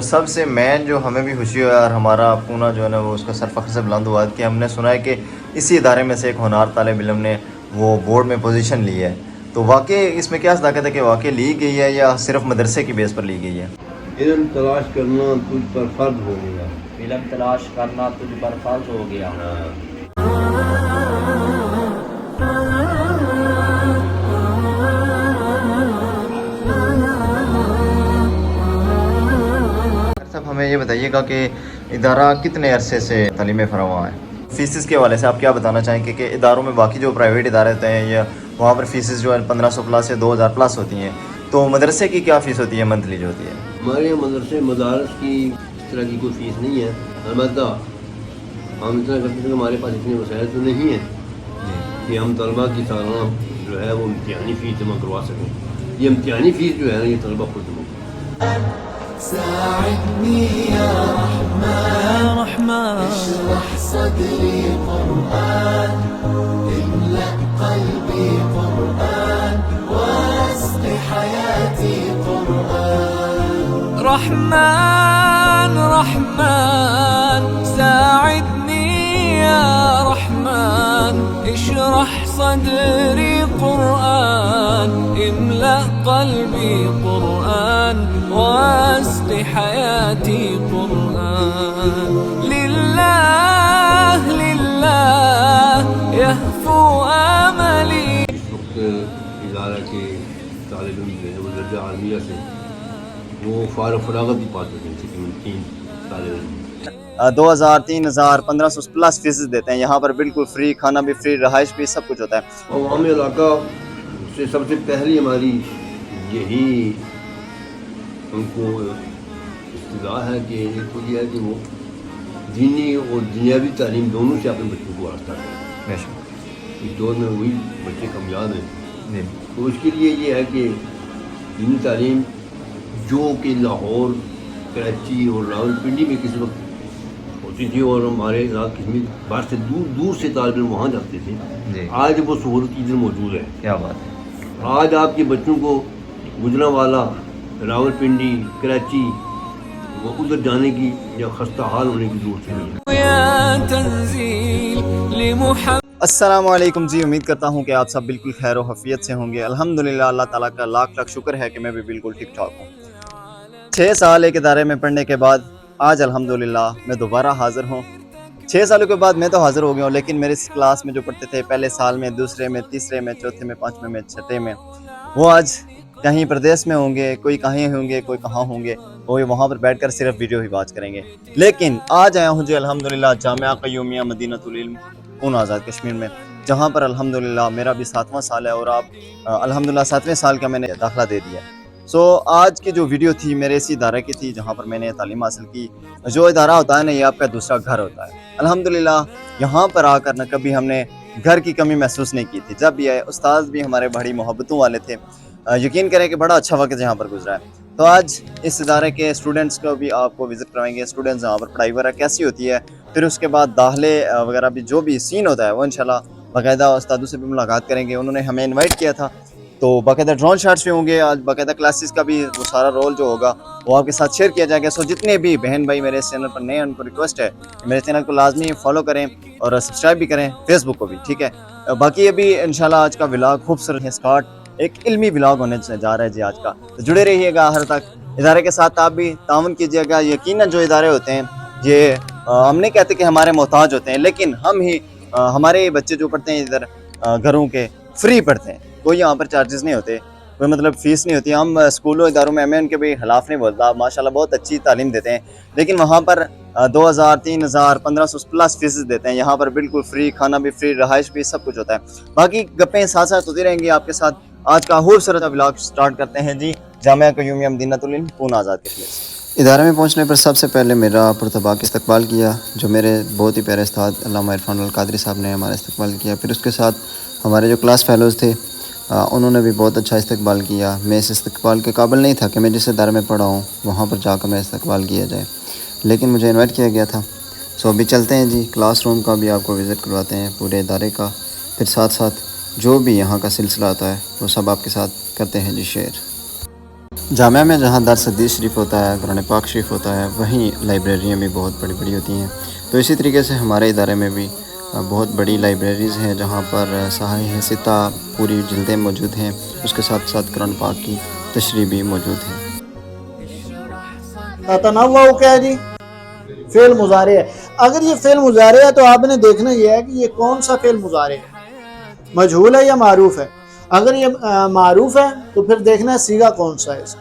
سب سے مین جو ہمیں بھی خوشی ہوا اور ہمارا پونا جو ہے نا وہ اس کا سر فخر سے بلند ہوا کہ ہم نے سنا ہے کہ اسی ادارے میں سے ایک ہونہار طالب علم نے وہ بورڈ میں پوزیشن لی ہے. تو واقعی اس میں کیا صداقت ہے کہ واقعی لی گئی ہے یا صرف مدرسے کی بیس پر لی گئی ہے؟ علم تلاش کرنا تجھ پر فرض ہو گیا. علم تلاش کرنا تجھ پر فرض ہو گیا. صاحب ہمیں یہ بتائیے گا کہ ادارہ کتنے عرصے سے تعلیم فراواں ہے؟ فیسز کے حوالے سے آپ کیا بتانا چاہیں کہ اداروں میں باقی جو پرائیویٹ ادارے ہوتے ہیں یا وہاں پر فیسز جو ہے 1500 پلس یا 2000 پلس ہوتی ہیں، تو مدرسے کی کیا فیس ہوتی ہے منتھلی جو ہوتی ہے؟ ہمارے مدرسے مدارس کی اس طرح کی کوئی فیس نہیں ہے. البتہ ہم اتنا کرتے ہیں کہ ہمارے پاس اتنے وسائل تو نہیں ہیں کہ ہم طلبہ کی سالانہ جو ہے وہ امتحانی فیس جمع کروا سکیں. یہ امتحانی فیس جو ہے نا یہ طلبہ خود جمع کریں. ساعدني يا رحمن اشرح صدري قرآن املأ قلبي قرآن واسق حياتي قرآن. رحمن رحمن ساعدني يا رحمن اشرح صدري قرآن املأ قلبي قرآن واسق حياتي قرآن. لله لله يهفو آملي. اس وقت ادارہ کے طالب علم جو ہے وہ درجہ عالمیہ سے وہ فراغت بھی پاتے ہیں. تقریباً 3 طالب علم 2000 3000 1500 پلس فیسز دیتے ہیں. یہاں پر بالکل فری، کھانا بھی فری، رہائش بھی، سب کچھ ہوتا ہے. عوام علاقہ سے سب سے پہلی ہماری یہی ان کو استدعا ہے کہ ایک تو یہ ہے کہ وہ دینی اور دنیاوی تعلیم دونوں سے اپنے بچوں کو وابستہ کریں. بے شک اس دور میں وہی بچے کامیاب ہیں. جی. تو اس کے لیے یہ ہے کہ دینی تعلیم جو کہ لاہور، کراچی اور راولپنڈی میں کسی وقت ہوتی تھی اور ہمارے علاقے میں باہر سے دور سے طالب علم وہاں جاتے تھے، جی. آج وہ سہولت ادھر موجود ہے. کیا بات ہے. آج آپ کے بچوں کو گجرانوالا، راولپنڈی، کراچی وہ ادھر جانے کی یا خستہ حال ہونے کی ضرورت نہیں ہے. يا تنزيل لمحمد. السلام علیکم جی. امید کرتا ہوں کہ آپ سب بالکل خیر و حفیظ سے ہوں گے. الحمدللہ اللہ تعالیٰ کا لاکھ لاکھ شکر ہے کہ میں بھی بالکل ٹھیک ٹھاک ہوں. 6 سال ایک ادارے میں پڑھنے کے بعد آج الحمدللہ میں دوبارہ حاضر ہوں. 6 سالوں کے بعد میں تو حاضر ہو گیا ہوں، لیکن میرے اس کلاس میں جو پڑھتے تھے پہلے سال میں، دوسرے میں، تیسرے میں، چوتھے میں، پانچویں میں، چھٹے میں، وہ آج کہیں پردیس میں ہوں گے، کوئی کہیں ہوں گے، کوئی کہاں ہوں گے. وہ وہاں پر بیٹھ کر صرف ویڈیو ہی واچ کریں گے. لیکن آج آیا ہوں جی الحمدللہ جامعہ قیومیہ مدینہ العلم پونا آزاد کشمیر میں، جہاں پر الحمدللہ میرا بھی 7واں سال ہے اور آپ الحمدللہ 7ویں سال کا میں نے داخلہ دے دیا. آج کی جو ویڈیو تھی میرے اسی ادارے کی تھی جہاں پر میں نے تعلیم حاصل کی. جو ادارہ ہوتا ہے نا یہ آپ کا دوسرا گھر ہوتا ہے. الحمدللہ یہاں پر آ کر نہ کبھی ہم نے گھر کی کمی محسوس نہیں کی تھی. جب بھی آئے استاد بھی ہمارے بڑی محبتوں والے تھے. یقین کریں کہ بڑا اچھا وقت یہاں پر گزرا ہے. تو آج اس ادارے کے اسٹوڈنٹس کو بھی آپ کو وزٹ کروائیں گے. اسٹوڈنٹس یہاں پر پڑھائی وغیرہ کیسی ہوتی ہے، پھر اس کے بعد داخلے وغیرہ بھی جو بھی سین ہوتا ہے وہ انشاءاللہ باقاعدہ استادوں سے بھی ملاقات کریں گے. انہوں نے ہمیں انوائٹ کیا تھا تو باقاعدہ ڈرون شاٹس بھی ہوں گے. آج باقاعدہ کلاسز کا بھی وہ سارا رول جو ہوگا وہ آپ کے ساتھ شیئر کیا جائے گا. جتنے بھی بہن بھائی میرے اس چینل پر نئے ہیں ان کو ریکویسٹ ہے کہ میرے چینل کو لازمی فالو کریں اور سبسکرائب بھی کریں، فیس بک کو بھی. ٹھیک ہے. باقی یہ بھی انشاءاللہ آج کا ولاگ خوبصورت ہے. اسٹارٹ ایک علمی ولاگ ہونے جا رہا ہے جی آج کا. تو جڑے رہیے گا ہر تک. ادارے کے ساتھ آپ بھی تعاون کیجیے گا. یقیناً جو ادارے ہوتے ہیں یہ ہم نہیں کہتے کہ ہمارے محتاج ہوتے ہیں، لیکن ہم ہی ہمارے بچے جو پڑھتے ہیں ادھر گھروں کے فری پڑھتے ہیں. کوئی یہاں پر چارجز نہیں ہوتے، کوئی مطلب فیس نہیں ہوتی. ہم اسکولوں اداروں میں ان کے بھی خلاف نہیں بولتا، ماشاءاللہ بہت اچھی تعلیم دیتے ہیں، لیکن وہاں پر 2000 3000 1500 پلس فیسز دیتے ہیں. یہاں پر بالکل فری، کھانا بھی فری، رہائش بھی، سب کچھ ہوتا ہے. باقی گپیں ساتھ ساتھ ہوتی رہیں گی آپ کے ساتھ. آج کا خوبصورت ولاگ سٹارٹ کرتے ہیں جی جامعہ قیومیہ مدینہ العلم پونا آزاد کشمیر. ادارے میں پہنچنے پر سب سے پہلے میرا پرتباک استقبال کیا، جو میرے بہت ہی پیارے استاد علامہ عرفان القادری صاحب نے ہمارا استقبال کیا. پھر اس کے ساتھ ہمارے جو کلاس فیلوز تھے انہوں نے بھی بہت اچھا استقبال کیا. میں اس استقبال کے قابل نہیں تھا کہ میں جس ادارے میں پڑھا ہوں وہاں پر جا کر میں استقبال کیا جائے، لیکن مجھے انوائٹ کیا گیا تھا. ابھی چلتے ہیں جی کلاس روم کا بھی آپ کو وزٹ کرواتے ہیں پورے ادارے کا. پھر ساتھ ساتھ جو بھی یہاں کا سلسلہ آتا ہے وہ سب آپ کے ساتھ کرتے ہیں جی شیئر. جامعہ میں جہاں درس حدیث شریف ہوتا ہے، قرآن پاک شریف ہوتا ہے، وہیں لائبریریاں بھی بہت بڑی بڑی ہوتی ہیں. تو اسی طریقے سے ہمارے ادارے میں بھی بہت بڑی لائبریریز ہیں جہاں پر صحائح ستہ پوری جلدیں موجود ہیں. اس کے ساتھ ساتھ قرآن پاک کی تشریح بھی موجود ہے. تتنوع کیا ہے جی؟ فعل مضارع ہے. اگر یہ فعل مضارع ہے تو آپ نے دیکھنا یہ ہے کہ یہ کون سا فعل مضارع ہے، مجہول ہے یا معروف ہے. اگر یہ معروف ہے تو پھر دیکھنا ہے سیغہ کون سا ہے اس کا.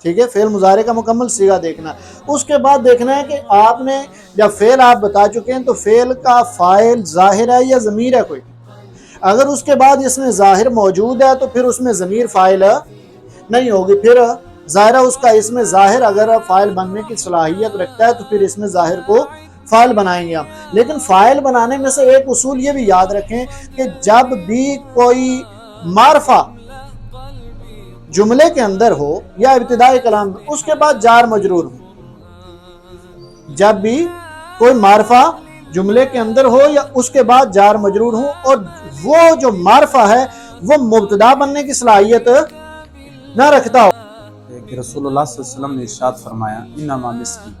ٹھیک ہے، فعل مضارع کا مکمل سیغہ دیکھنا ہے. اس کے بعد دیکھنا ہے کہ آپ نے جب فعل آپ بتا چکے ہیں تو فعل کا فاعل ظاہر ہے یا ضمیر ہے کوئی. اگر اس کے بعد اس میں ظاہر موجود ہے تو پھر اس میں ضمیر فاعل نہیں ہوگی. پھر ظاہرہ اس کا اس میں ظاہر اگر فاعل بننے کی صلاحیت رکھتا ہے تو پھر اس میں ظاہر کو فاعل بنائیں گے ہم. لیکن فاعل بنانے میں سے ایک اصول یہ بھی یاد رکھیں کہ جب بھی کوئی معرفہ جملے کے اندر ہو یا ابتدائی کلام میں، اس کے بعد جار مجرور ہو. جب بھی کوئی معرفہ جملے کے اندر ہو یا اس کے بعد جار مجرور ہو اور وہ جو معرفہ ہے وہ مبتدا بننے کی صلاحیت نہ رکھتا ہو. کہ رسول اللہ صلی اللہ علیہ وسلم نے ارشاد فرمایا انما مسکی،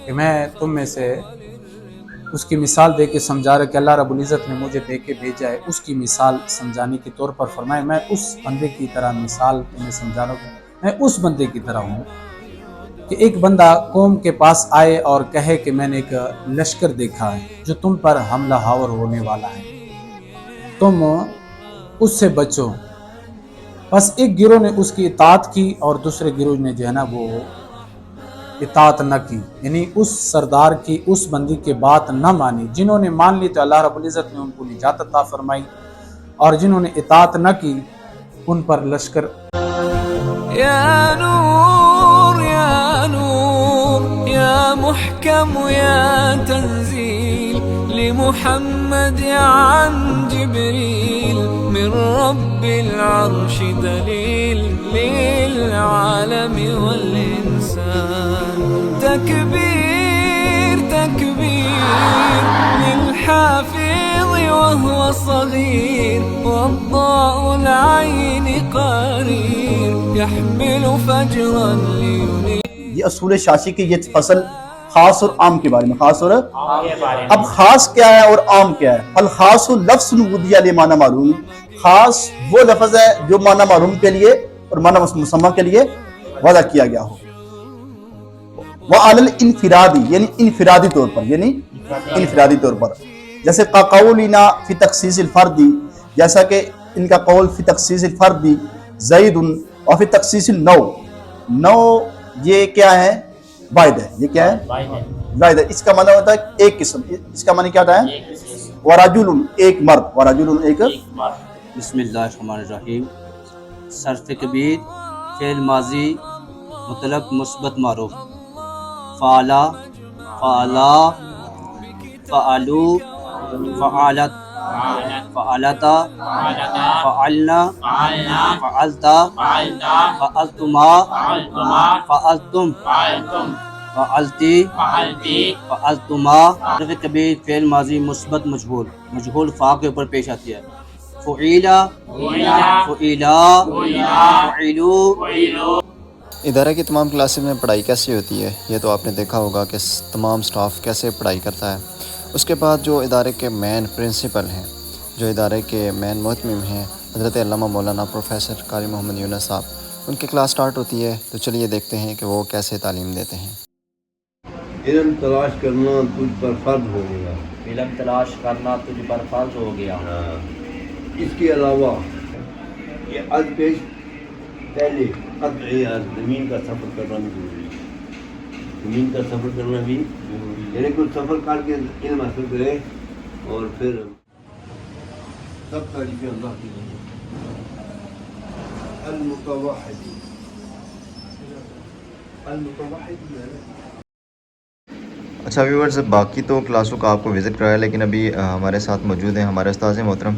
کہ میں تم میں سے اس کی مثال دے کے سمجھا رہا کہ اللہ رب العزت نے مجھے دے کے بھیجا ہے، اس کی مثال سمجھانے کے طور پر فرمایا میں اس بندے کی طرح مثال تمہیں سمجھا رہا ہوں. میں اس بندے کی طرح ہوں کہ ایک بندہ قوم کے پاس آئے اور کہے کہ میں نے ایک لشکر دیکھا ہے جو تم پر حملہ آور ہونے والا ہے، تم اس سے بچو. بس ایک گروہ نے اس کی اطاعت کی اور دوسرے گروہ نے جو ہے نا وہ اطاعت نہ کی، یعنی اس سردار کی اس بندی کے بات نہ مانی. جنہوں نے مان لی تو اللہ رب العزت نے ان کو نجات عطا فرمائی، اور جنہوں نے اطاعت نہ کی ان پر لشکر. يا نور يا نور يا محكم يا تنزيل لمحمد عن جبريل من رب العرش دليل للعالم والإنسان. تكبير تكبير للحافظ وهو صغير والضاء العين قرير يحمل فجرا لينير. یہ اصول شاشی کی یہ فصل خاص اور عام کے بارے میں، خاص اور اب خاص کیا ہے اور عام کیا ہے. الخاص لفظ وضع لمعنی معلوم، خاص وہ لفظ ہے جو معنی معلوم کے لیے اور معنی مسمى کے لیے وضع کیا گیا ہو. وعلی الانفرادی یعنی انفرادی طور پر، یعنی انفرادی طور پر، جیسے قولنا فی تخصیص الفردی، جیسا کہ ان کا قول فی تخصیص الفردی زید اور فی تخصیص النوع. نوع یہ کیا ہے؟ واحد ہے. یہ کیا ہے؟ واحد ہے. اس کا معنی ہوتا ہے ایک قسم. اس کا معنی کیا ہوتا ہے؟ ورجل ایک مرد، ورجل ایک مرد. بسم اللہ الرحمن الرحیم. صرف کبیر فعل ماضی مطلق مثبت معروف. فعلا فعلا فعلو فعلت فعلتا فعلنا فعلتا فعلتما فعلتم فعلتی فعلتما. صرف کبیر فعل ماضی مثبت مجہول، مجہول فا کے اوپر پیش آتی ہے. فعیلا فعیلا فعلو. ادارے کی تمام کلاسز میں پڑھائی کیسی ہوتی ہے یہ تو آپ نے دیکھا ہوگا کہ تمام سٹاف کیسے پڑھائی کرتا ہے. اس کے بعد جو ادارے کے مین پرنسپل ہیں، جو ادارے کے مین محتمم ہیں حضرت علامہ مولانا پروفیسر قاری محمد یونس صاحب، ان کی کلاس سٹارٹ ہوتی ہے. تو چلیے دیکھتے ہیں کہ وہ کیسے تعلیم دیتے ہیں. علم تلاش کرنا تجھ پر فرض ہو گیا. علم تلاش کرنا تجھ پر فرض ہو گیا. اس کے علاوہ یہ از پیش پہلے قطعی زمین کا سفر کرنا بھی ضروری ہے. زمین کا سفر کرنا بھی ضروری ہے، یعنی کچھ سفر کر کے علم حاصل کرے اور پھر سب تعریفیں اللہ کی ہیں. المتوحد اچھا ویورز، باقی تو کلاسوں کا آپ کو وزٹ کرایا، لیکن ابھی ہمارے ساتھ موجود ہیں ہمارے استاذ محترم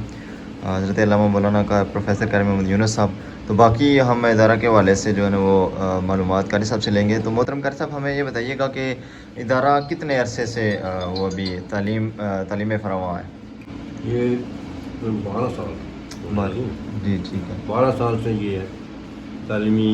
حضرت علامہ مولانا کا پروفیسر قاری محمد یونس صاحب. تو باقی ہم ادارہ کے حوالے سے جو ہے نا وہ معلومات قاری صاحب سے لیں گے. تو محترم قاری صاحب ہمیں یہ بتائیے گا کہ ادارہ کتنے عرصے سے وہ ابھی تعلیم فراواں ہے؟ یہ 12 سال جی ٹھیک ہے. 12 سال سے یہ تعلیمی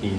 3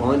5